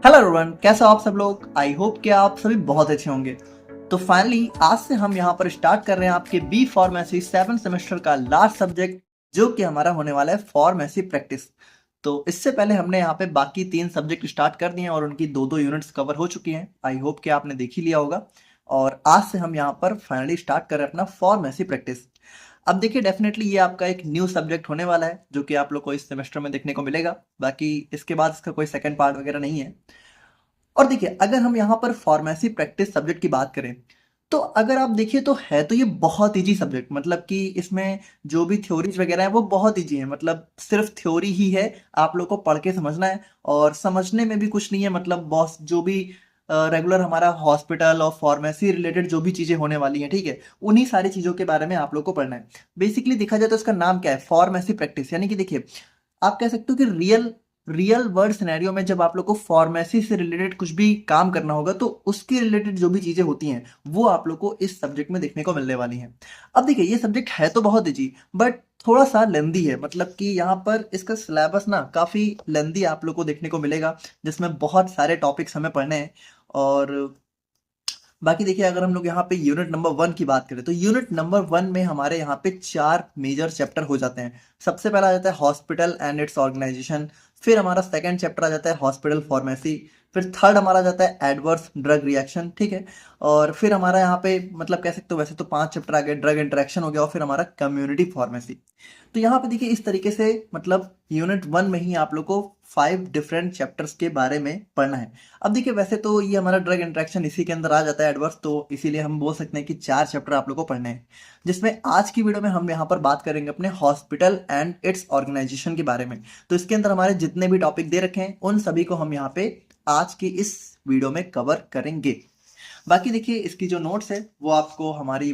Hello everyone, कैसे हो आप सब लोग। आई होप कि आप सभी बहुत अच्छे होंगे। तो फाइनली आज से हम यहाँ पर स्टार्ट कर रहे हैं आपके बी फार्मेसी 7 सेमेस्टर का लास्ट सब्जेक्ट, जो कि हमारा होने वाला है फार्मेसी प्रैक्टिस। तो इससे पहले हमने यहाँ पे बाकी 3 सब्जेक्ट स्टार्ट कर दिए हैं और उनकी 2-2 यूनिट्स कवर हो चुकी हैं। आई होप कि आपने देख ही लिया होगा। और आज से हम यहाँ पर फाइनली स्टार्ट कर रहे हैं अपना फार्मेसी प्रैक्टिस। अब देखिए, डेफिनेटली ये आपका एक न्यू सब्जेक्ट होने वाला है जो कि आप लोग को इस सेमेस्टर में देखने को मिलेगा। बाकी इसके बाद इसका कोई सेकंड पार्ट वगैरह नहीं है। और देखिए, अगर हम यहाँ पर फार्मेसी प्रैक्टिस सब्जेक्ट की बात करें, तो अगर आप देखिए तो है तो ये बहुत इजी सब्जेक्ट, मतलब कि इसमें जो भी थ्योरीज वगैरह है वो बहुत इजी है। मतलब सिर्फ थ्योरी ही है, आप लोग को पढ़ के समझना है और समझने में भी कुछ नहीं है। मतलब बॉस जो भी रेगुलर हमारा हॉस्पिटल और फार्मेसी रिलेटेड जो भी चीज़ें होने वाली हैं, ठीक है, उन्हीं सारी चीज़ों के बारे में आप लोग को पढ़ना है। बेसिकली देखा जाए तो इसका नाम क्या है, फार्मेसी प्रैक्टिस। यानी कि देखिए, आप कह सकते हो कि रियल रियल वर्ल्ड सिनेरियो में जब आप लोग को फार्मेसी से रिलेटेड कुछ भी काम करना होगा, तो उसके रिलेटेड जो भी चीजें होती हैं वो आप लोग को इस सब्जेक्ट में देखने को मिलने वाली हैं। अब देखिए, ये सब्जेक्ट है तो बहुत इजी, बट थोड़ा सा लेंदी है। मतलब कि यहाँ पर इसका सिलेबस ना काफी लेंदी आप लोग को देखने को मिलेगा, जिसमें बहुत सारे टॉपिक्स हमें पढ़ने हैं। और बाकी देखिए, अगर हम लोग यहाँ पे यूनिट नंबर 1 की बात करें, तो यूनिट नंबर 1 में हमारे यहाँ पे 4 मेजर चैप्टर हो जाते हैं। सबसे पहला आ जाता है हॉस्पिटल एंड इट्स ऑर्गेनाइजेशन। फिर हमारा सेकंड चैप्टर आ जाता है हॉस्पिटल फार्मेसी। फिर थर्ड हमारा आ जाता है एडवर्स ड्रग रिएक्शन, ठीक है। और फिर हमारा यहाँ पे मतलब कह सकते हो, वैसे तो 5 चैप्टर आ गए, ड्रग इंटरेक्शन हो गया, और फिर हमारा कम्युनिटी फार्मेसी। तो यहाँ पे देखिए, इस तरीके से मतलब यूनिट 1 में ही आप लोग को 5 डिफरेंट चैप्टर्स के बारे में पढ़ना है। अब देखिए, वैसे तो ये हमारा ड्रग इंटरेक्शन इसी के अंदर आ जाता है, एडवर्स, तो इसीलिए हम बोल सकते हैं कि 4 चैप्टर आप लोग को पढ़ने हैं। जिसमें आज की वीडियो में हम यहाँ पर बात करेंगे अपने हॉस्पिटल एंड इट्स ऑर्गेनाइजेशन के बारे में। तो इसके अंदर हमारे जितने भी टॉपिक दे रखे हैं उन सभी को हम यहाँ पे आज की इस वीडियो में कवर करेंगे। बाकी देखिए, इसकी जो नोट्स है वो आपको हमारी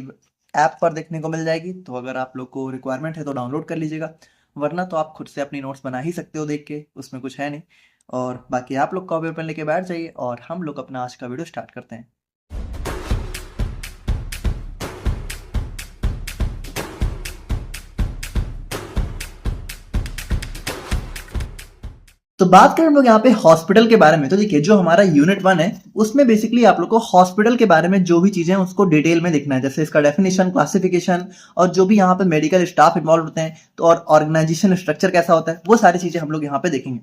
ऐप पर देखने को मिल जाएगी, तो अगर आप लोग को रिक्वायरमेंट है तो डाउनलोड कर लीजिएगा, वरना तो आप खुद से अपनी नोट्स बना ही सकते हो देख के, उसमें कुछ है नहीं। और बाकी आप लोग कॉपी पेन लेके बैठ जाइए और हम लोग अपना आज का वीडियो स्टार्ट करते हैं। तो बात करें हम लोग यहाँ पे हॉस्पिटल के बारे में, तो देखिए, जो हमारा यूनिट 1 है उसमें बेसिकली आप लोग को हॉस्पिटल के बारे में जो भी चीजें हैं उसको डिटेल में देखना है, जैसे इसका डेफिनेशन, क्लासिफिकेशन, और जो भी यहाँ पे मेडिकल स्टाफ इन्वॉल्व होते हैं, तो और ऑर्गेनाइजेशन स्ट्रक्चर कैसा होता है, वो सारी चीजें हम लोग यहाँ पे देखेंगे।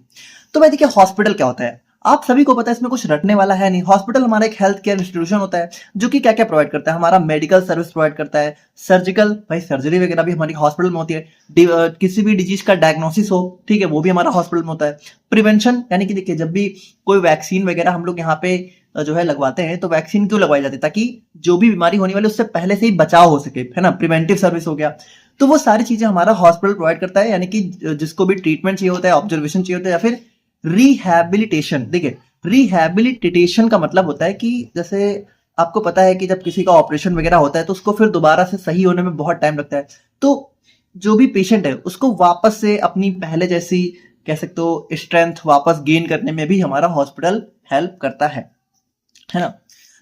तो भाई देखिए, हॉस्पिटल क्या होता है, आप सभी को पता है, इसमें कुछ रटने वाला है नहीं। हॉस्पिटल हमारा एक हेल्थ केयर इंस्टीट्यूशन होता है जो कि क्या क्या प्रोवाइड करता है, हमारा मेडिकल सर्विस प्रोवाइड करता है, सर्जिकल, भाई सर्जरी वगैरह भी हमारी हॉस्पिटल में होती है। किसी भी डिजीज का डायग्नोसिस हो, ठीक है, वो भी हमारा हॉस्पिटल में होता है। प्रिवेंशन, यानी कि देखिए, जब भी कोई वैक्सीन वगैरह हम लोग यहाँ पे जो है लगवाते हैं, तो वैक्सीन क्यों लगवाई जाती है, ताकि जो भी बीमारी होने वाली है उससे पहले से ही बचाव हो सके, है ना, प्रिवेंटिव सर्विस हो गया। तो वो सारी चीजें हमारा हॉस्पिटल प्रोवाइड करता है, यानी कि जिसको भी ट्रीटमेंट चाहिए होता है, ऑब्जर्वेशन चाहिए होता है, या फिर रिहैबिलिटेशन। देखिए, रिहैबिलिटेशन का मतलब होता है कि जैसे आपको पता है कि जब किसी का ऑपरेशन वगैरह होता है तो उसको फिर दोबारा से सही होने में बहुत टाइम लगता है। तो जो भी पेशेंट है उसको वापस से अपनी पहले जैसी, कह सकते हो, स्ट्रेंथ वापस गेन करने में भी हमारा हॉस्पिटल हेल्प करता है ना।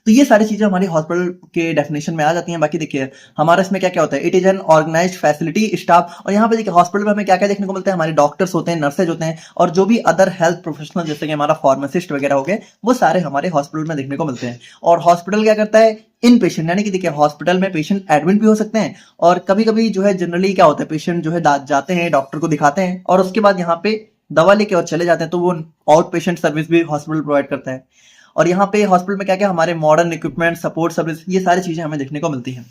तो ये सारी चीजें हमारी हॉस्पिटल के डेफिनेशन में आ जाती हैं। बाकी देखिए, हमारा इसमें क्या क्या होता है, it is an organized facility staff. और यहाँ पे देखिए, हॉस्पिटल में हमें क्या क्या देखने को मिलता है, हमारे डॉक्टर्स होते हैं, नर्सेज होते हैं, और जो भी अदर हेल्थ प्रोफेशनल जैसे कि हमारा फार्मासिस्ट वगैरह हो गए, वो सारे हमारे हॉस्पिटल में देखने को मिलते हैं। और हॉस्पिटल क्या करता है, इन पेशेंट, यानी कि देखिए, हॉस्पिटल में पेशेंट एडमिट भी हो सकते हैं, और कभी कभी जो है जनरली क्या होता है, पेशेंट जो है जाते हैं डॉक्टर को दिखाते हैं और उसके बाद यहाँ पे दवा लेके और चले जाते हैं, तो वो आउट पेशेंट सर्विस भी हॉस्पिटल प्रोवाइड करता है। और यहाँ पे हॉस्पिटल में क्या क्या हमारे मॉडर्न इक्विपमेंट, सपोर्ट सर्विस, ये सारी चीजें हमें देखने को मिलती हैं।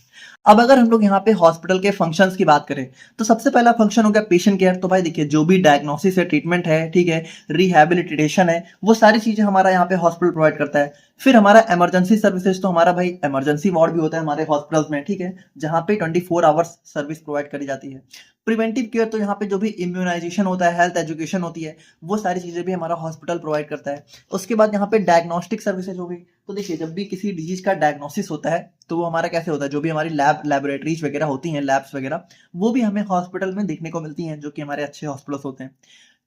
अब अगर हम लोग यहाँ पे हॉस्पिटल के फंक्शंस की बात करें, तो सबसे पहला फंक्शन हो गया पेशेंट केयर। तो भाई देखिए, जो भी डायग्नोसिस है, ट्रीटमेंट है, ठीक है, रिहैबिलिटेशन है, वो सारी चीजें हमारा यहाँ पे हॉस्पिटल प्रोवाइड करता है। फिर हमारा इमरजेंसी सर्विसेज, तो हमारा भाई इमरजेंसी वार्ड भी होता है हमारे हॉस्पिटल्स में, ठीक है, जहाँ पे 24 आवर्स सर्विस प्रोवाइड करी जाती है। प्रिवेंटिव केयर, तो यहाँ पे जो भी इम्यूनाइजेशन होता है, हेल्थ एजुकेशन होती है, वो सारी चीजें भी हमारा हॉस्पिटल प्रोवाइड करता है। उसके बाद यहाँ पे डायग्नोस्टिक सर्विसेज हो गई। तो देखिए, जब भी किसी डिजीज का डायग्नोसिस होता है तो वो हमारा कैसे होता है, जो भी हमारी लैबोरेटरीज वगैरह होती हैं, लैब्स वगैरह, वो भी हमें हॉस्पिटल में देखने को मिलती हैं, जो कि हमारे अच्छे हॉस्पिटल्स होते हैं।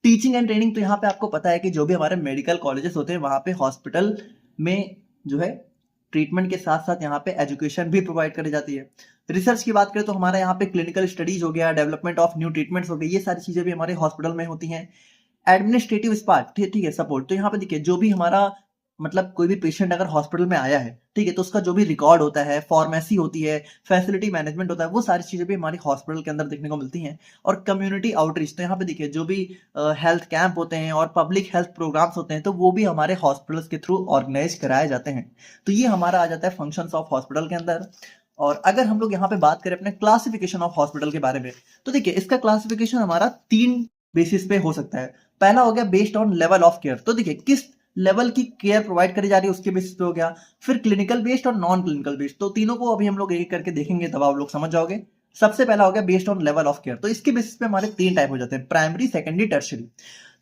टीचिंग एंड ट्रेनिंग, तो यहाँ पे आपको पता है कि जो भी हमारे मेडिकल कॉलेजेस होते हैं वहाँ पे हॉस्पिटल में जो है ट्रीटमेंट के साथ साथ यहाँ पे एजुकेशन भी प्रोवाइड करी जाती है। रिसर्च की बात करें तो हमारा यहाँ पे क्लिनिकल स्टडीज हो गया, डेवलपमेंट ऑफ न्यू ट्रीटमेंट्स हो गए, ये सारी चीजें भी हमारे हॉस्पिटल में होती हैं। एडमिनिस्ट्रेटिव पार्ट, ठीक है, सपोर्ट। तो यहाँ पे देखिए जो भी हमारा मतलब कोई भी पेशेंट अगर हॉस्पिटल में आया है, ठीक है, तो उसका जो भी रिकॉर्ड होता है, फार्मेसी होती है, फैसिलिटी मैनेजमेंट होता है, वो सारी चीजें भी हमारी हॉस्पिटल के अंदर देखने को मिलती हैं। और कम्युनिटी आउटरीच, तो यहाँ पे देखिए जो भी हेल्थ कैंप होते हैं और पब्लिक हेल्थ प्रोग्राम्स होते हैं, तो वो भी हमारे हॉस्पिटल्स के थ्रू ऑर्गेनाइज कराए जाते हैं। तो ये हमारा आ जाता है फंक्शंस ऑफ हॉस्पिटल के अंदर। और अगर हम लोग यहाँ पे बात करें अपने क्लासिफिकेशन ऑफ हॉस्पिटल के बारे में, तो देखिए इसका क्लासिफिकेशन हमारा 3 बेसिस पे हो सकता है। पहला हो गया based on level of care, तो देखिए किस लेवल की केयर प्रोवाइड करी जा रही है उसके बेसिस पे हो गया। फिर क्लिनिकल बेस्ड और नॉन क्लिनिकल बेस्ड, तो तीनों को अभी हम लोग एक एक करके देखेंगे, तब आप लोग समझ जाओगे। सबसे पहला हो गया based on level of care, तो इसके बेसिस पे हमारे 3 टाइप हो जाते हैं, प्राइमरी, सेकेंडरी, टर्शियरी।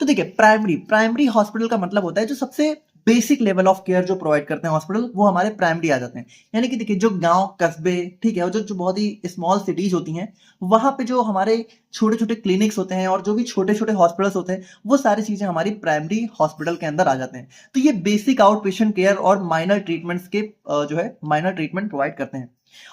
तो देखिए प्राइमरी हॉस्पिटल का मतलब होता है जो सबसे बेसिक लेवल ऑफ केयर जो प्रोवाइड करते हैं हॉस्पिटल, वो हमारे प्राइमरी आ जाते हैं। यानी कि देखिए जो गांव कस्बे, ठीक है, और जो बहुत ही स्मॉल सिटीज होती हैं, वहां पे जो हमारे छोटे छोटे क्लिनिक्स होते हैं और जो भी छोटे छोटे हॉस्पिटल्स होते हैं, वो सारी चीजें हमारी प्राइमरी हॉस्पिटल के अंदर आ जाते हैं। तो ये बेसिक आउट पेशेंट केयर और माइनर ट्रीटमेंट्स के जो है माइनर ट्रीटमेंट प्रोवाइड करते हैं।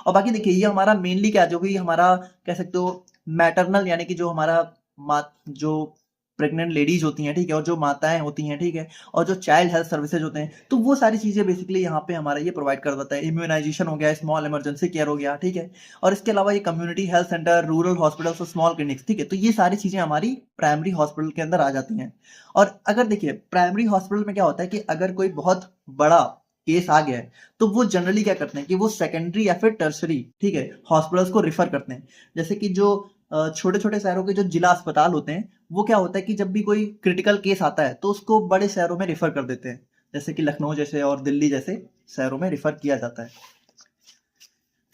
और बाकी देखिए ये हमारा मेनली क्या, जो भी हमारा कह सकते हो मैटरनल, यानी कि जो हमारा जो प्रेग्नेंट लेडीज होती हैं, ठीक है, और जो माताएं होती हैं, ठीक है, और जो चाइल्ड हेल्थ सर्विसेज होते हैं, तो वो सारी चीजें बेसिकली यहाँ पे हमारा ये प्रोवाइड कर देता है। इम्यूनाइजेशन हो गया, स्मॉल इमरजेंसी केयर हो गया, ठीक है, और इसके अलावा ये community health centre, rural hospitals और स्मॉल क्लिनिक्स, ठीक है, तो ये सारी चीजें हमारी प्राइमरी हॉस्पिटल के अंदर आ जाती हैं। और अगर देखिए प्राइमरी हॉस्पिटल में क्या होता है कि अगर कोई बहुत बड़ा केस आ गया है, तो वो जनरली क्या करते हैं कि वो सेकेंडरी या फिर टर्सरी, ठीक है, हॉस्पिटल्स को रिफर करते हैं। जैसे कि जो छोटे छोटे शहरों के जो जिला अस्पताल होते हैं, वो क्या होता है कि जब भी कोई क्रिटिकल केस आता है तो उसको बड़े शहरों में रिफर कर देते हैं, जैसे कि लखनऊ जैसे और दिल्ली जैसे शहरों में रिफर किया जाता है।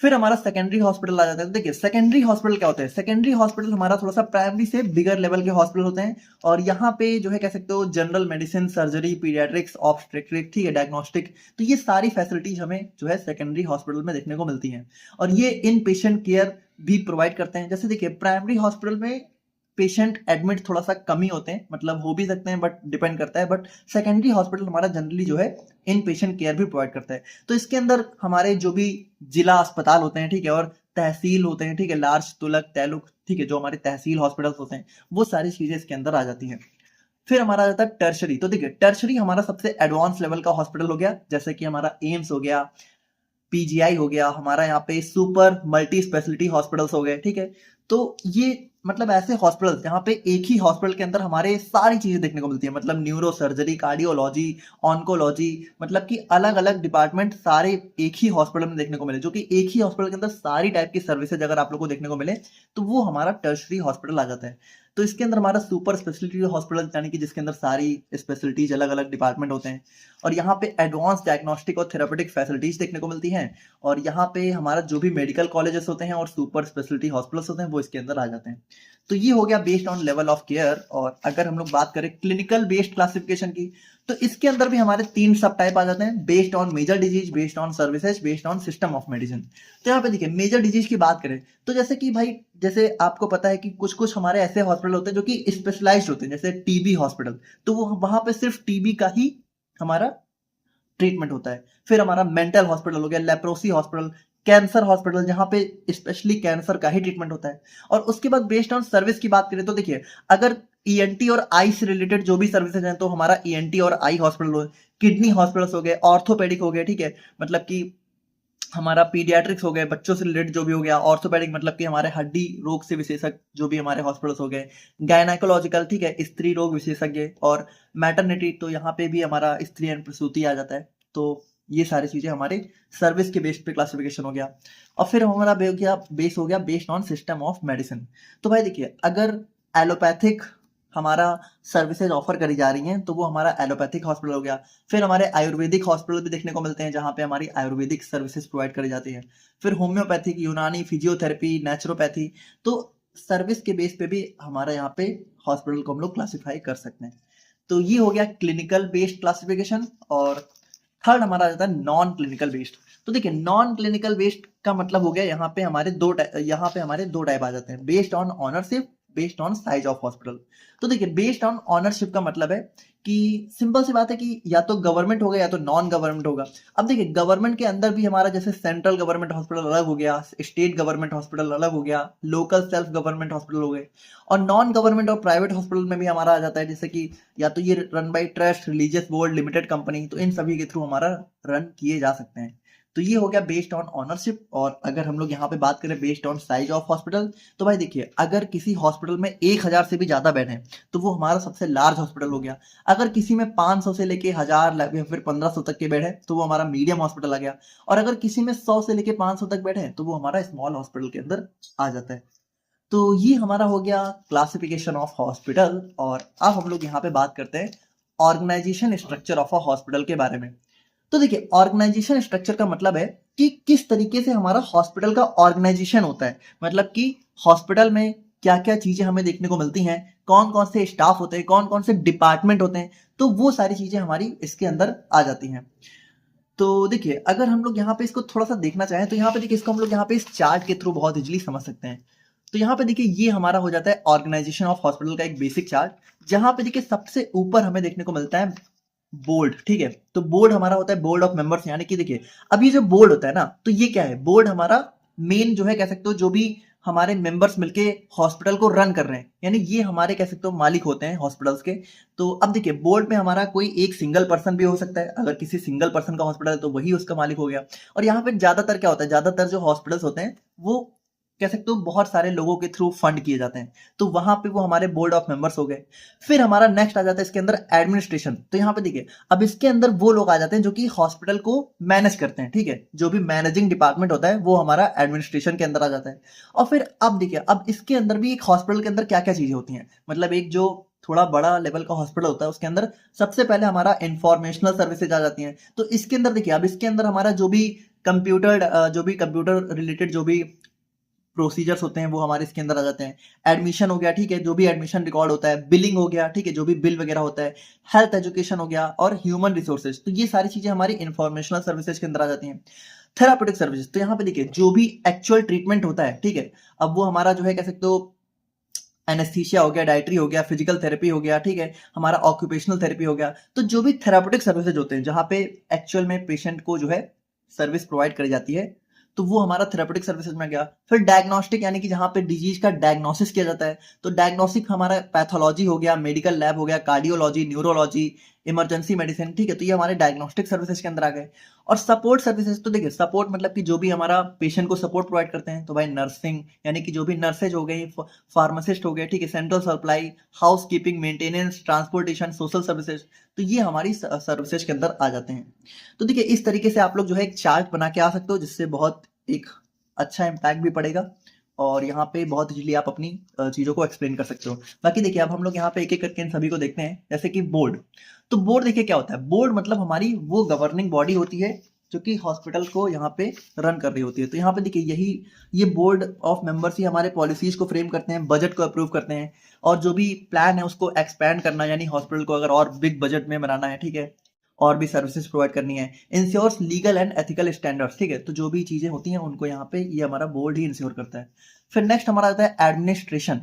फिर हमारा सेकेंडरी हॉस्पिटल आ जाता है। तो देखिए सेकेंडरी हॉस्पिटल क्या होता है, सेकेंडरी हॉस्पिटल हमारा थोड़ा सा प्राइमरी से बिगर लेवल के हॉस्पिटल होते हैं। और यहाँ पे जो है कह सकते हो general medicine, surgery, paediatrics, obstetric, ठीक है, डायग्नोस्टिक, तो ये सारी फैसिलिटीज हमें जो है सेकेंडरी हॉस्पिटल में देखने को मिलती हैं। और ये इन पेशेंट केयर भी प्रोवाइड करते हैं। जैसे देखिए प्राइमरी हॉस्पिटल में पेशेंट एडमिट थोड़ा सा कम ही होते हैं, मतलब हो भी सकते हैं बट डिपेंड करता है। बट सेकेंडरी हॉस्पिटल हमारा जनरली जो है इन पेशेंट केयर भी प्रोवाइड करता है। तो इसके अंदर हमारे जो भी जिला अस्पताल होते हैं, ठीक है, और तहसील होते हैं, ठीक है, लार्ज, तुलक, तैलुक, ठीक है, जो हमारे तहसील हॉस्पिटल्स होते हैं, वो सारी चीजें इसके अंदर आ जाती हैं। फिर हमारा आ जाता है टर्शरी। तो देखिए टर्शरी हमारा सबसे एडवांस लेवल का हॉस्पिटल हो गया, जैसे कि हमारा एम्स हो गया, पीजीआई हो गया, हमारा यहाँ पे सुपर मल्टी स्पेशलिटी हॉस्पिटल्स हो गए, ठीक है। तो ये मतलब ऐसे हॉस्पिटल्स जहाँ पे एक ही हॉस्पिटल के अंदर हमारे सारी चीजें देखने को मिलती है, मतलब न्यूरो सर्जरी, कार्डियोलॉजी, ऑन्कोलॉजी, मतलब कि अलग अलग डिपार्टमेंट सारे एक ही हॉस्पिटल में देखने को मिले, जो कि एक ही हॉस्पिटल के अंदर सारी टाइप की सर्विसेज अगर आप लोग को देखने को मिले, तो वो हमारा टर्शरी हॉस्पिटल आ जाता है। तो इसके अंदर हमारा सुपर स्पेशलिटी हॉस्पिटल, यानी कि जिसके अंदर सारी स्पेशलिटीज अलग अलग डिपार्टमेंट होते हैं। और यहाँ पे एडवांस डायग्नोस्टिक और थेरापेटिक फैसिलिटीज देखने को मिलती हैं। और यहाँ पे हमारा जो भी मेडिकल कॉलेजेस होते हैं और सुपर स्पेशलिटी हॉस्पिटल्स होते हैं, वो इसके अंदर आ जाते हैं। तो ये हो गया based on level of care. और अगर हम लोग बात करें क्लिनिकल बेस्ड क्लासिफिकेशन की, तो इसके अंदर भी हमारे 3 सब टाइप आ जाते हैं, based on major disease, based on services, based on system of medicine. तो यहाँ पे देखिए मेजर डिजीज की बात करें, तो जैसे कि भाई जैसे आपको पता है कि कुछ कुछ हमारे ऐसे हॉस्पिटल होते हैं जो कि स्पेशलाइज्ड होते हैं, जैसे टीबी हॉस्पिटल, तो वो वहां पे सिर्फ टीबी का ही हमारा ट्रीटमेंट होता है। फिर हमारा मेंटल हॉस्पिटल हो गया, लेप्रोसी हॉस्पिटल, कैंसर हॉस्पिटल, जहां पे स्पेशली कैंसर का ही ट्रीटमेंट होता है। और उसके बाद बेस्ड ऑन सर्विस की बात करें, तो देखिए अगर ईएनटी और आई से रिलेटेड जो भी सर्विसेज हैं, तो हमारा ईएनटी और आई हॉस्पिटल हो, किडनी हॉस्पिटल्स हो गए, ऑर्थोपेडिक हो गए, ठीक है, मतलब कि हमारा पीडियाट्रिक्स हो गए, बच्चों से रिलेटेड जो भी हो गया, ऑर्थोपेडिक मतलब कि हमारे हड्डी रोग से विशेषज्ञ जो भी हमारे हॉस्पिटल्स हो गए, गायनाकोलॉजिकल, ठीक है, स्त्री रोग विशेषज्ञ, और मैटरनिटी, तो यहाँ पे भी हमारा स्त्री एवं प्रसूति आ जाता है। तो ये सारी चीजें हमारे सर्विस के बेस पे क्लासिफिकेशन हो गया। और फिर हमारा बेस हो गया based on system of medicine. तो भाई देखिए अगर एलोपैथिक हमारा सर्विसेज ऑफर करी जा रही हैं, तो वो हमारा एलोपैथिक हॉस्पिटल हो गया। फिर हमारे आयुर्वेदिक हॉस्पिटल भी देखने को मिलते हैं, जहाँ पे हमारी आयुर्वेदिक सर्विसेज प्रोवाइड करी जाती है। फिर होम्योपैथिक, यूनानी, फिजियोथेरेपी, नेचुरोपैथी, तो सर्विस के बेस पे भी हमारा यहाँ पे हॉस्पिटल को हम लोग क्लासिफाई कर सकते हैं। तो ये हो गया क्लिनिकल बेस्ड क्लासिफिकेशन। और थर्ड हमारा आ जाता है नॉन क्लिनिकल बेस्ड। तो देखिए नॉन क्लिनिकल बेस्ड का मतलब हो गया यहाँ पे हमारे दो टाइप आ जाते हैं, based on ownership, based on size of hospital. तो देखिए बेस्ड ऑन ऑनरशिप का मतलब है कि सिंपल सी बात है कि या तो गवर्नमेंट होगा या तो नॉन गवर्नमेंट होगा। अब देखिए गवर्नमेंट के अंदर भी हमारा जैसे सेंट्रल गवर्नमेंट हॉस्पिटल अलग हो गया, स्टेट गवर्नमेंट हॉस्पिटल अलग हो गया, लोकल सेल्फ गवर्नमेंट हॉस्पिटल हो गए, और नॉन गवर्नमेंट और प्राइवेट हॉस्पिटल में भी हमारा आ जाता है जैसे कि या तो ये run by trust, religious board, limited company, तो इन सभी के थ्रू हमारा रन किए जा सकते हैं। तो ये हो गया बेस्ड ऑन ऑनरशिप। और अगर हम लोग यहाँ पे बात करें based on size of hospital, तो भाई देखिए अगर किसी हॉस्पिटल में 1000 से भी ज्यादा बेड है तो वो हमारा सबसे लार्ज हॉस्पिटल हो गया। अगर किसी में 500 से लेके 1000 या फिर 1500 तक के बेड है तो वो हमारा मीडियम हॉस्पिटल आ गया। और अगर किसी में 100 से लेके 500 तक बेड है तो वो हमारा स्मॉल हॉस्पिटल के अंदर आ जाता है। तो ये हमारा हो गया क्लासिफिकेशन ऑफ हॉस्पिटल। और अब हम लोग यहाँ पे बात करते हैं organization structure of a hospital के बारे में। तो देखिए ऑर्गेनाइजेशन स्ट्रक्चर का मतलब है कि किस तरीके से हमारा हॉस्पिटल का ऑर्गेनाइजेशन होता है, मतलब कि हॉस्पिटल में क्या क्या चीजें हमें देखने को मिलती हैं, कौन कौन से स्टाफ होते हैं, कौन कौन से डिपार्टमेंट होते हैं, तो वो सारी चीजें हमारी इसके अंदर आ जाती हैं। तो देखिए अगर हम लोग यहाँ पे इसको थोड़ा सा देखना चाहें तो यहाँ पे देखिए इसको हम लोग यहाँ पे इस चार्ट के थ्रू बहुत इजीली समझ सकते हैं। तो यहाँ पे देखिए ये हमारा हो जाता है ऑर्गेनाइजेशन ऑफ हॉस्पिटल का एक बेसिक चार्ट, जहां पे देखिए सबसे ऊपर हमें देखने को मिलता है बोर्ड। ठीक है, तो बोर्ड हमारा होता है बोर्ड ऑफ मेंबर्स, यानी कि देखिए अब ये जो बोर्ड होता है ना, तो ये क्या है, बोर्ड हमारा मेन जो है कह सकते हो जो भी हमारे मेंबर्स मिलके हॉस्पिटल को रन कर रहे हैं, यानी ये हमारे कह सकते हो मालिक होते हैं हॉस्पिटल्स के। तो अब देखिए बोर्ड में हमारा कोई एक सिंगल पर्सन भी हो सकता है, अगर किसी सिंगल पर्सन का हॉस्पिटल है तो वही उसका मालिक हो गया। और यहाँ पे ज्यादातर क्या होता है, ज्यादातर जो हॉस्पिटल्स होते हैं वो कह सकते हो बहुत सारे लोगों के थ्रू फंड किए जाते हैं, तो वहां पे वो हमारे बोर्ड ऑफ मेंबर्स हो गए। फिर हमारा नेक्स्ट आ जाता है इसके अंदर एडमिनिस्ट्रेशन। तो यहाँ पे देखिए अब इसके अंदर वो लोग आ जाते हैं जो कि हॉस्पिटल को मैनेज करते हैं। ठीक है, जो भी मैनेजिंग डिपार्टमेंट होता है वो हमारा एडमिनिस्ट्रेशन के अंदर आ जाता है। और फिर अब देखिए अब इसके अंदर भी एक हॉस्पिटल के अंदर क्या क्या चीजें होती हैं, मतलब एक जो थोड़ा बड़ा लेवल का हॉस्पिटल होता है उसके अंदर सबसे पहले हमारा इंफॉर्मेशनल सर्विसेज आ जाती हैं। तो इसके अंदर देखिए अब इसके अंदर हमारा जो भी कंप्यूटर रिलेटेड जो भी प्रोसीजर्स होते हैं वो हमारे इसके अंदर आ जाते हैं। एडमिशन हो गया, ठीक है, जो भी एडमिशन रिकॉर्ड होता है, बिलिंग हो गया, ठीक है, जो भी बिल वगैरह होता है, हेल्थ एजुकेशन हो गया, और ह्यूमन रिसोर्सेज, तो ये सारी चीजें हमारी इंफॉर्मेशनल सर्विसेज के अंदर आ जाती हैं। थेरापेटिक सर्विसेज, तो यहाँ पे देखिए जो भी एक्चुअल ट्रीटमेंट होता है, ठीक है, अब वो हमारा जो है कह सकते हो एनेस्थीसिया हो गया, डाइटरी हो गया, फिजिकल थेरेपी हो गया, ठीक है, हमारा ऑक्यूपेशनल थेरेपी हो गया। तो जो भी थेरापेटिक सर्विसेज होते हैं जहाँ पे एक्चुअल में पेशेंट को जो है सर्विस प्रोवाइड करी जाती है, तो वो हमारा थेरापेटिक सर्विसेज में गया। फिर डायग्नोस्टिक, यानी कि जहां पे डिजीज का डायग्नोसिस किया जाता है, तो डायग्नोस्टिक हमारा पैथोलॉजी हो गया, मेडिकल लैब हो गया, कार्डियोलॉजी, न्यूरोलॉजी, इमरजेंसी मेडिसिन, ठीक है, तो ये हमारे डायग्नोस्टिक सर्विसेज के अंदर आ गए। और सपोर्ट सर्विसेज, तो देखिए सपोर्ट मतलब कि जो भी हमारा पेशेंट को सपोर्ट प्रोवाइड करते हैं, तो भाई नर्सिंग, यानी कि जो भी नर्सेज हो गई, फार्मासिस्ट हो गए, ठीक है, central supply, house keeping, maintenance, transportation, social services, तो ये हमारी सर्विसेज के अंदर आ जाते हैं। तो देखिए इस तरीके से आप लोग जो है एक चार्ट बना के आ सकते हो, जिससे बहुत एक अच्छा इम्पैक्ट भी पड़ेगा और यहाँ पे बहुत इजीली आप अपनी चीजों को एक्सप्लेन कर सकते हो। बाकी देखिए अब हम लोग यहाँ पे एक एक करके इन सभी को देखते हैं, जैसे कि बोर्ड। तो बोर्ड देखिए क्या होता है, बोर्ड मतलब हमारी वो गवर्निंग बॉडी होती है जो कि हॉस्पिटल को यहाँ पे रन कर रही होती है। तो यहाँ पे देखिए ये बोर्ड ऑफ मेंबर्स ही हमारे पॉलिसीज को फ्रेम करते हैं, बजट को अप्रूव करते हैं, और जो भी प्लान है उसको एक्सपैंड करना, यानी हॉस्पिटल को अगर और बिग बजट में बनाना है, ठीक है, और भी सर्विसेज प्रोवाइड करनी है, ensures legal and ethical standards, ठीक है, तो जो भी चीजें होती हैं उनको यहाँ पे ये हमारा बोर्ड ही इंश्योर करता है। फिर नेक्स्ट हमारा आता है एडमिनिस्ट्रेशन।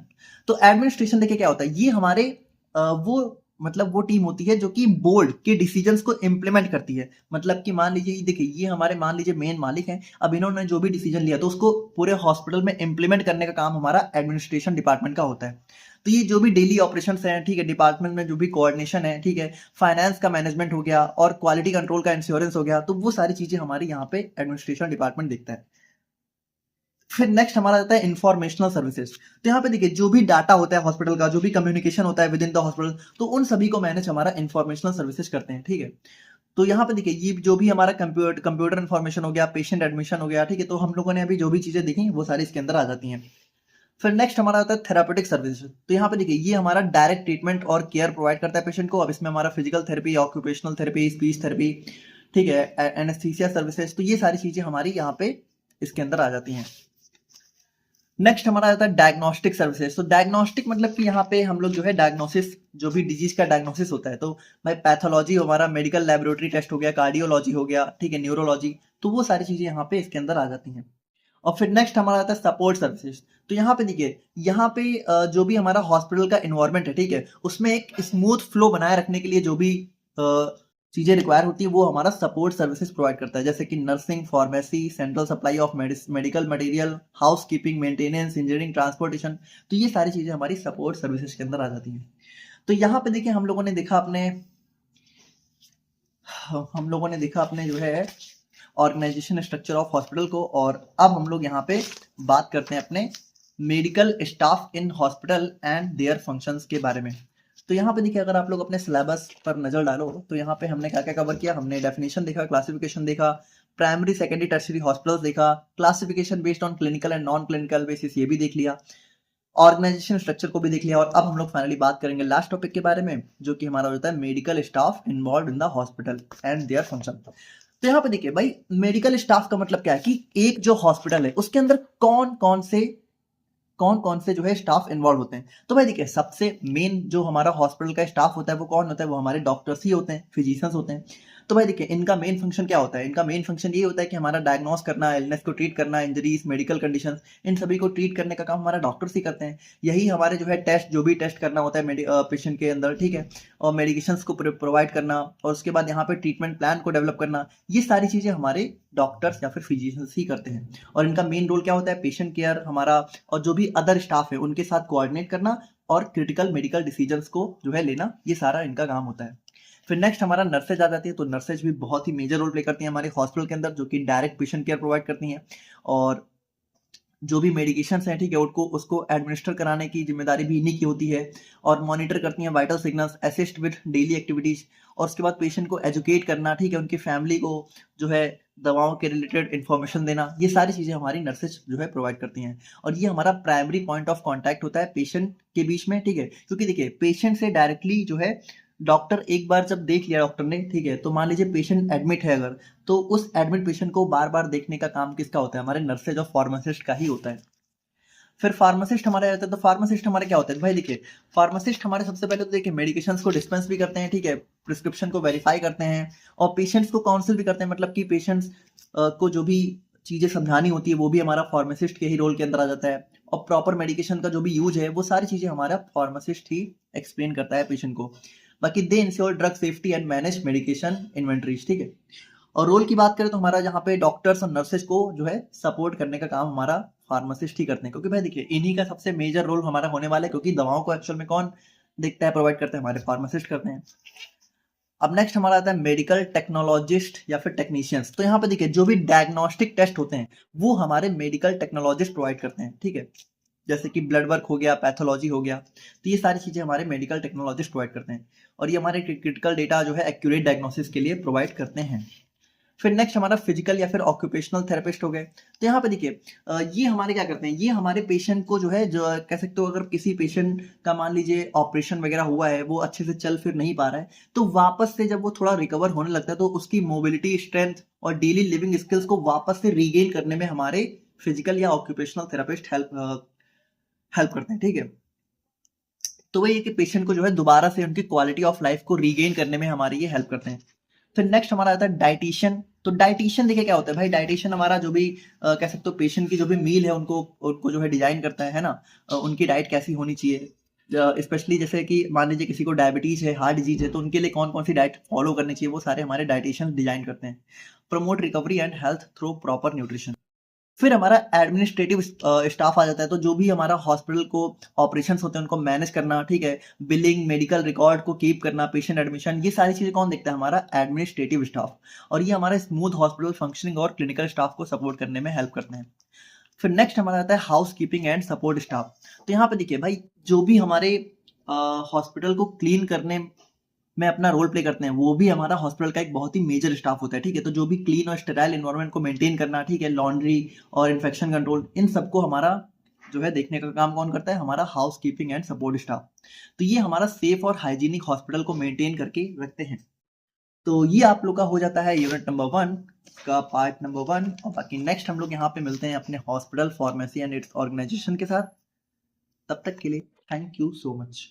तो एडमिनिस्ट्रेशन देखिए क्या होता है, ये हमारे वो मतलब वो टीम होती है जो कि बोर्ड के डिसीजंस को इम्प्लीमेंट करती है। मतलब कि मान लीजिए देखिए ये हमारे मान लीजिए मेन मालिक हैं, अब इन्होंने जो भी डिसीजन लिया तो उसको पूरे हॉस्पिटल में इम्प्लीमेंट करने का काम हमारा एडमिनिस्ट्रेशन डिपार्टमेंट का होता है। तो ये जो भी डेली ऑपरेशंस हैं, ठीक है, डिपार्टमेंट में जो भी कोऑर्डिनेशन है, ठीक है, फाइनेंस का मैनेजमेंट हो गया और क्वालिटी कंट्रोल का इंश्योरेंस हो गया, तो वो सारी चीजें हमारी यहाँ पे एडमिनिस्ट्रेशन डिपार्टमेंट देखता है। फिर नेक्स्ट हमारा आता है इंफॉर्मेशनल सर्विसेज। तो यहाँ पे देखिए जो भी डाटा होता है हॉस्पिटल का, जो भी कम्युनिकेशन होता है विद इन द हॉस्पिटल, तो उन सभी को मैनेज हमारा इंफॉर्मेशनल सर्विसेज करते हैं। ठीक है, तो यहाँ पे देखिए ये जो भी हमारा कंप्यूटर इन्फॉर्मेशन हो गया, पेशेंट एडमिशन हो गया, ठीक है, तो हम लोगों ने अभी जो भी चीजें देखी वो सारी इसके अंदर आ जाती हैं। फिर नेक्स्ट हमारा आता है थेरापेटिक सर्विसेज। तो यहाँ पे देखिए ये हमारा डायरेक्ट ट्रीटमेंट और केयर प्रोवाइड करता है पेशेंट को। अब इसमें हमारा physical therapy, occupational therapy, speech therapy, ठीक है, एनेस्थीसिया सर्विसेज, तो ये सारी चीजें हमारी यहाँ पे इसके अंदर आ जाती हैं। नेक्स्ट हमारा आता है डायग्नोस्टिक सर्विसेज। तो डायग्नोस्टिक मतलब कि यहाँ पे हम लोग जो है डायग्नोसिस, जो भी डिजीज का डायग्नोसिस होता है, तो भाई पैथोलॉजी हमारा मेडिकल लेबोरेटरी टेस्ट हो गया, कार्डियोलॉजी हो गया, ठीक है, न्यूरोलॉजी, तो वो सारी चीजें यहाँ पे इसके अंदर आ जाती हैं। और फिर नेक्स्ट हमारा आता है सपोर्ट सर्विसेज। तो यहाँ पे देखिए, यहाँ पे जो भी हमारा हॉस्पिटल का इन्वायरमेंट है, ठीक है, उसमें एक स्मूथ फ्लो बनाए रखने के लिए जो भी चीजें रिक्वायर होती है वो हमारा सपोर्ट सर्विसेज प्रोवाइड करता है, जैसे कि nursing, pharmacy, central supply of medical material, house keeping, maintenance, engineering, transportation. तो ये सारी चीजें हमारी सपोर्ट सर्विसेज के अंदर आ जाती हैं। तो यहाँ पे देखिए हम लोगों ने देखा अपने जो है ऑर्गेनाइजेशन स्ट्रक्चर ऑफ हॉस्पिटल को, और अब हम लोग यहाँ पे बात करते हैं अपने medical staff in hospital and their functions के बारे में। तो यहाँ पे देखिए, अगर आप लोग अपने सिलेबस पर नजर डालो तो यहाँ पे हमने क्या क्या कवर किया। हमने डेफिनेशन देखा, क्लासिफिकेशन देखा, प्राइमरी सेकेंडरी टर्शियरी हॉस्पिटल्स देखा, classification based on clinical and non clinical basis ये भी देख लिया, ऑर्गेनाइजेशन स्ट्रक्चर को भी देख लिया, और अब हम लोग फाइनली बात करेंगे लास्ट टॉपिक के बारे में, जो कि हमारा होता है medical staff involve in the hospital and their function. तो यहाँ पे देखिए भाई, मेडिकल स्टाफ का मतलब क्या है कि एक जो हॉस्पिटल है उसके अंदर कौन कौन से जो है स्टाफ इन्वॉल्व होते हैं। तो भाई देखिए, सबसे मेन जो हमारा हॉस्पिटल का स्टाफ होता है वो कौन होता है, वो हमारे डॉक्टर्स ही होते हैं, फिजिशियंस होते हैं। तो भाई देखिए, इनका मेन फंक्शन क्या होता है, इनका मेन फंक्शन ये होता है कि हमारा डायग्नोस करना, इलनेस को ट्रीट करना, इंजरीज, मेडिकल कंडीशंस, इन सभी को ट्रीट करने का काम हमारा डॉक्टर्स ही करते हैं। यही हमारे जो है टेस्ट, जो भी टेस्ट करना होता है पेशेंट के अंदर, ठीक है, और मेडिकेशंस को प्रोवाइड करना, और उसके बाद यहाँ पे ट्रीटमेंट प्लान को डेवलप करना, ये सारी चीजें हमारे डॉक्टर्स या फिर फिजिशियंस ही करते हैं। और इनका मेन रोल क्या होता है, पेशेंट केयर हमारा और जो भी अदर स्टाफ है उनके साथ कोऑर्डिनेट करना, और क्रिटिकल मेडिकल डिसीजंस को जो है लेना, ये सारा इनका काम होता है। फिर नेक्स्ट हमारा नर्सेज आ जाती है। तो नर्सेज भी बहुत ही मेजर रोल प्ले करती हैं हमारे हॉस्पिटल के अंदर, जो कि डायरेक्ट पेशेंट केयर प्रोवाइड करती हैं, और जो भी मेडिकेशंस हैं, ठीक है, उसको एडमिनिस्टर कराने की जिम्मेदारी भी इन्हीं की होती है, और मॉनिटर करती हैं vital signals, assist with daily activities, और उसके बाद पेशेंट को एजुकेट करना, ठीक है, उनकी फैमिली को जो है दवाओं के रिलेटेड इन्फॉर्मेशन देना, ये सारी चीजें हमारी नर्सेज जो है प्रोवाइड करती हैं। और ये हमारा प्राइमरी पॉइंट ऑफ कांटेक्ट होता है पेशेंट के बीच में, ठीक है, क्योंकि देखिए पेशेंट से डायरेक्टली जो है डॉक्टर एक बार जब देख लिया डॉक्टर ने, ठीक है, तो मान लीजिए पेशेंट एडमिट है अगर, तो उस एडमिट पेशेंट को बार बार देखने का काम किसका होता है, हमारे नर्सेज और फार्मासिस्ट का ही होता है। फिर फार्मासिस्ट हमारे आते हैं। तो फार्मासिस्ट हमारे क्या होते हैं भाई देखिए, फार्मासिस्ट हमारे सबसे पहले तो देखिए मेडिकेशंस को डिस्पेंस भी करते हैं, ठीक है, प्रिस्क्रिप्शन को वेरीफाई करते हैं, और पेशेंट्स को काउंसिल भी करते हैं, मतलब कि पेशेंट्स को जो भी चीजें समझानी होती है वो भी हमारा फार्मासिस्ट के ही रोल के अंदर आ जाता है, और प्रॉपर मेडिकेशन का जो भी यूज है वो सारी चीजें हमारा फार्मासिस्ट ही एक्सप्लेन करता है पेशेंट को। बाकी दे ensure drug safety and manage medication inventories, ठीक है। और रोल की बात करें तो हमारा यहाँ पे डॉक्टर्स और नर्सेज को जो है सपोर्ट करने का काम हमारा फार्मासिस्ट ही करते हैं, क्योंकि भाई देखिए इन्हीं का सबसे मेजर रोल हमारा होने वाला है, क्योंकि दवाओं को एक्चुअल में कौन देखता है, प्रोवाइड करते हैं, हमारे फार्मासिस्ट करते हैं। अब नेक्स्ट हमारा आता है मेडिकल टेक्नोलॉजिस्ट या फिर टेक्नीशियंस। तो यहाँ पे देखिए, जो भी डायग्नोस्टिक टेस्ट होते हैं वो हमारे मेडिकल टेक्नोलॉजिस्ट प्रोवाइड करते हैं, ठीक है, जैसे कि ब्लड वर्क हो गया, पैथोलॉजी हो गया, तो ये सारी चीजें हमारे मेडिकल टेक्नोलॉजिस्ट प्रोवाइड करते हैं, और ये हमारे क्रिटिकल डेटा जो है एक्यूरेट डायग्नोसिस के लिए प्रोवाइड करते हैं। फिर नेक्स्ट हमारा फिजिकल या फिर ऑक्यूपेशनल थेरेपिस्ट हो गए। तो यहाँ पे देखिए, ये हमारे क्या करते हैं, ये हमारे पेशेंट को जो है, जो कह सकते हो, अगर किसी पेशेंट का मान लीजिए ऑपरेशन वगैरह हुआ है, वो अच्छे से चल फिर नहीं पा रहा है, तो वापस से जब वो थोड़ा रिकवर होने लगता है तो उसकी मोबिलिटी, स्ट्रेंथ और डेली लिविंग स्किल्स को वापस से रीगेन करने में हमारे फिजिकल या ऑक्यूपेशनल थेरेपिस्ट हेल्प करते हैं, ठीक है। तो वही है कि पेशेंट को जो है दोबारा से उनकी क्वालिटी ऑफ लाइफ को रीगेन करने में हमारी ये हेल्प करते हैं। फिर नेक्स्ट हमारा आता है डाइटिशियन। तो डाइटिशियन देखिए क्या होता है भाई, डाइटिशियन हमारा जो भी कह सकते हो पेशेंट की जो भी मील है उनको उनको जो है डिजाइन करता है ना, उनकी डाइट कैसी होनी चाहिए, स्पेशली जैसे कि मान लीजिए किसी को डायबिटीज है, हार्ट डिजीज है, तो उनके लिए कौन कौन सी डाइट फॉलो करनी चाहिए, वो सारे हमारे डाइटिशियन डिजाइन करते हैं। Promote recovery and health through proper nutrition. फिर हमारा एडमिनिस्ट्रेटिव स्टाफ आ जाता है। तो जो भी हमारा हॉस्पिटल को ऑपरेशंस होते हैं उनको मैनेज करना, ठीक है, बिलिंग, मेडिकल रिकॉर्ड को कीप करना, पेशेंट एडमिशन, ये सारी चीजें कौन देखता है, हमारा एडमिनिस्ट्रेटिव स्टाफ, और ये हमारे स्मूथ हॉस्पिटल फंक्शनिंग और क्लिनिकल स्टाफ को सपोर्ट करने में हेल्प करते हैं। फिर नेक्स्ट हमारा आता है house keeping and support staff. तो यहाँ पे देखिए भाई, जो भी हमारे हॉस्पिटल को क्लीन करने में अपना रोल प्ले करते हैं वो भी हमारा हॉस्पिटल का एक बहुत ही मेजर स्टाफ होता है, ठीक है। तो जो भी क्लीन और स्टेराइल एनवायरनमेंट को मेंटेन करना, ठीक है, लॉन्ड्री और इन्फेक्शन कंट्रोल, इन सबको हमारा जो है देखने का काम कौन करता है, हमारा house keeping and support staff. तो ये हमारा सेफ और हाइजीनिक हॉस्पिटल को मेंटेन करके रखते हैं। तो ये आप लोग का हो जाता है यूनिट नंबर 1 का पार्ट नंबर 1, और बाकी नेक्स्ट हम लोग यहाँ पे मिलते हैं अपने hospital pharmacy and its organization के साथ। तब तक के लिए थैंक यू सो मच।